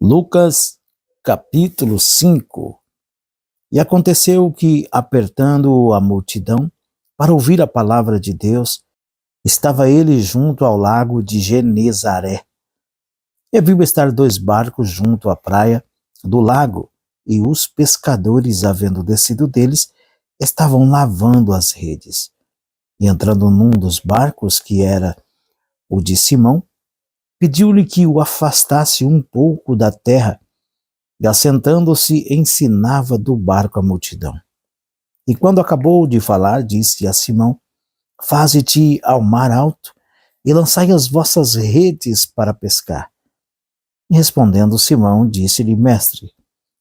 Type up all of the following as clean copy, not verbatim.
Lucas, capítulo 5. E aconteceu que, apertando a multidão para ouvir a palavra de Deus, estava ele junto ao lago de Genezaré. E viu estar 2 barcos junto à praia do lago, e os pescadores, havendo descido deles, estavam lavando as redes. E entrando num dos barcos, que era o de Simão, pediu-lhe que o afastasse um pouco da terra, e assentando-se ensinava do barco a multidão. E quando acabou de falar, disse a Simão: Faze-te ao mar alto e lançai as vossas redes para pescar. E respondendo Simão, disse-lhe: Mestre,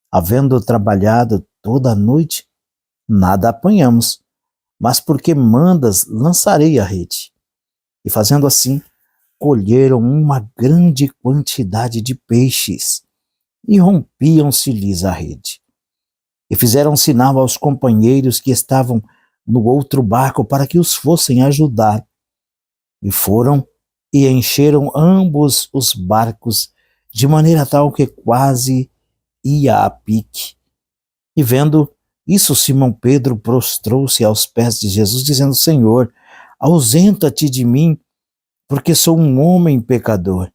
havendo trabalhado toda a noite, nada apanhamos, mas porque mandas, lançarei a rede. E fazendo assim, colheram uma grande quantidade de peixes, e rompiam-se-lhes a rede. E fizeram sinal aos companheiros que estavam no outro barco para que os fossem ajudar. E foram e encheram ambos os barcos, de maneira tal que quase ia a pique. E vendo isso, Simão Pedro prostrou-se aos pés de Jesus, dizendo: Senhor, ausenta-te de mim, porque sou um homem pecador.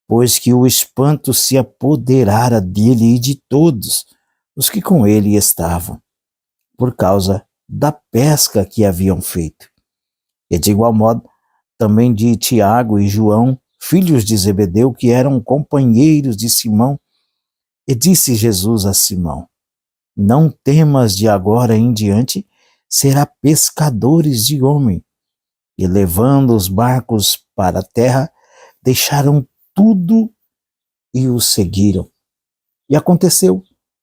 Pois que o espanto se apoderara dele e de todos os que com ele estavam, por causa da pesca que haviam feito. E de igual modo, também de Tiago e João, filhos de Zebedeu, que eram companheiros de Simão. E disse Jesus a Simão: Não temas, de agora em diante será pescadores de homem. E levando os barcos para a terra, deixaram tudo e o seguiram. E aconteceu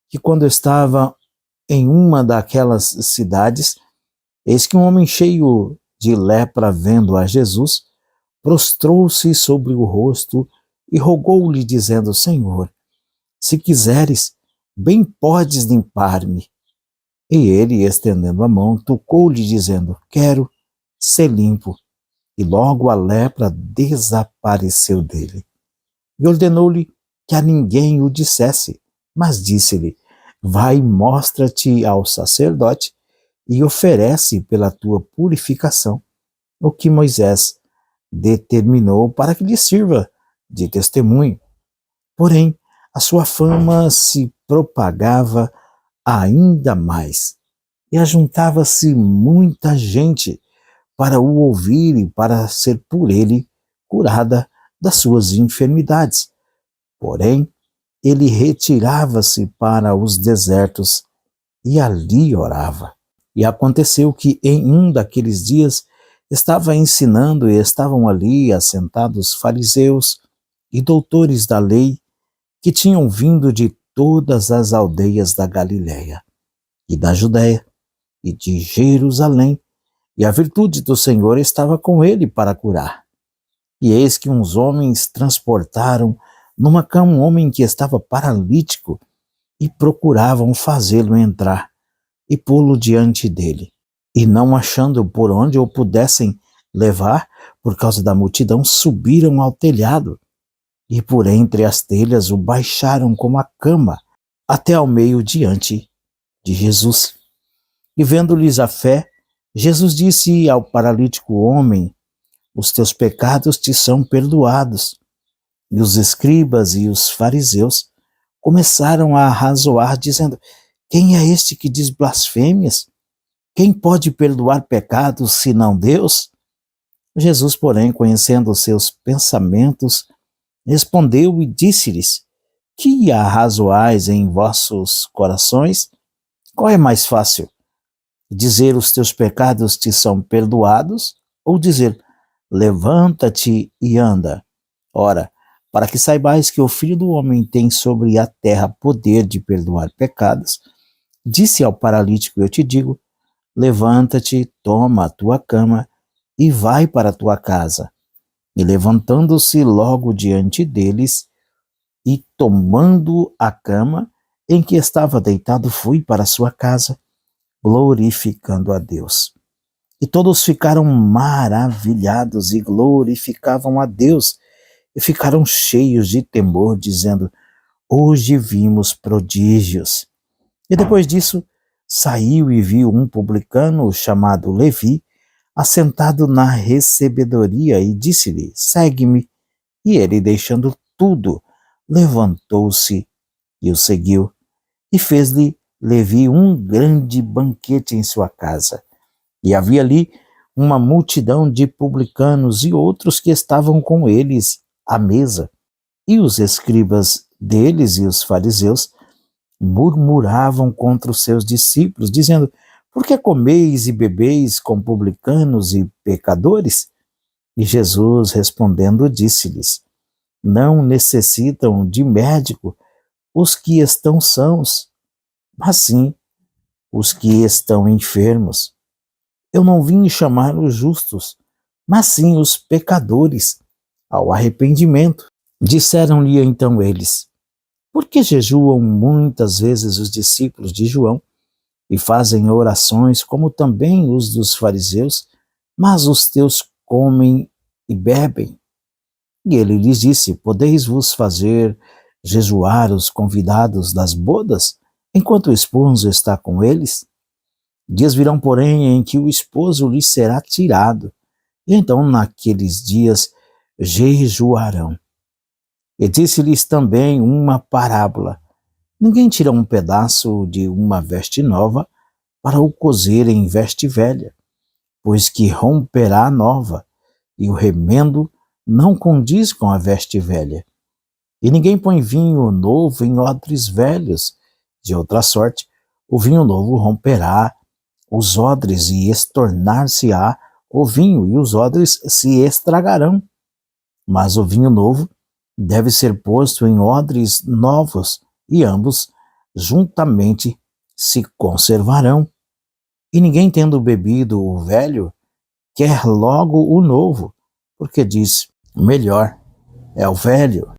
que, quando estava em uma daquelas cidades, eis que um homem cheio de lepra, vendo a Jesus, prostrou-se sobre o rosto e rogou-lhe, dizendo: Senhor, se quiseres, bem podes limpar-me. E ele, estendendo a mão, tocou-lhe, dizendo: Quero ser limpo. E logo a lepra desapareceu dele. E ordenou-lhe que a ninguém o dissesse, mas disse-lhe: Vai, mostra-te ao sacerdote e oferece pela tua purificação o que Moisés determinou para que lhe sirva de testemunho. Porém, a sua fama se propagava ainda mais, e ajuntava-se muita gente para o ouvir e para ser por ele curada das suas enfermidades. Porém, ele retirava-se para os desertos e ali orava. E aconteceu que em um daqueles dias estava ensinando e estavam ali assentados fariseus e doutores da lei que tinham vindo de todas as aldeias da Galiléia e da Judéia e de Jerusalém, e a virtude do Senhor estava com ele para curar. E eis que uns homens transportaram numa cama um homem que estava paralítico e procuravam fazê-lo entrar e pô-lo diante dele. E não achando por onde o pudessem levar, por causa da multidão, subiram ao telhado e por entre as telhas o baixaram como a cama até ao meio diante de Jesus. E vendo-lhes a fé, Jesus disse ao paralítico homem: Os teus pecados te são perdoados. E os escribas e os fariseus começaram a arrazoar, dizendo: Quem é este que diz blasfêmias? Quem pode perdoar pecados, senão Deus? Jesus, porém, conhecendo os seus pensamentos, respondeu e disse-lhes: Que arrazoais em vossos corações? Qual é mais fácil? Dizer: Os teus pecados te são perdoados? Ou dizer: Levanta-te e anda? Ora, para que saibais que o Filho do Homem tem sobre a terra poder de perdoar pecados, disse ao paralítico: Eu te digo, levanta-te, toma a tua cama e vai para a tua casa. E levantando-se logo diante deles, e tomando a cama em que estava deitado, foi para a sua casa, glorificando a Deus. E todos ficaram maravilhados e glorificavam a Deus, e ficaram cheios de temor, dizendo: hoje vimos prodígios. E depois disso, saiu e viu um publicano chamado Levi, assentado na recebedoria, e disse-lhe: segue-me. E ele, deixando tudo, levantou-se e o seguiu. E fez-lhe Levi um grande banquete em sua casa. E havia ali uma multidão de publicanos e outros que estavam com eles à mesa. E os escribas deles e os fariseus murmuravam contra os seus discípulos, dizendo: por que comeis e bebeis com publicanos e pecadores? E Jesus, respondendo, disse-lhes: não necessitam de médico os que estão sãos, mas sim os que estão enfermos. Eu não vim chamar os justos, mas sim os pecadores ao arrependimento. Disseram-lhe então eles: por que jejuam muitas vezes os discípulos de João e fazem orações, como também os dos fariseus, mas os teus comem e bebem? E ele lhes disse: podeis vos fazer jejuar os convidados das bodas, enquanto o esposo está com eles? Dias virão, porém, em que o esposo lhes será tirado, e então naqueles dias jejuarão. E disse-lhes também uma parábola: ninguém tira um pedaço de uma veste nova para o cozer em veste velha, pois que romperá a nova, e o remendo não condiz com a veste velha. E ninguém põe vinho novo em odres velhos, de outra sorte, o vinho novo romperá os odres e estornar-se-á o vinho, e os odres se estragarão. Mas o vinho novo deve ser posto em odres novos, e ambos juntamente se conservarão. E ninguém, tendo bebido o velho, quer logo o novo, porque diz: melhor é o velho.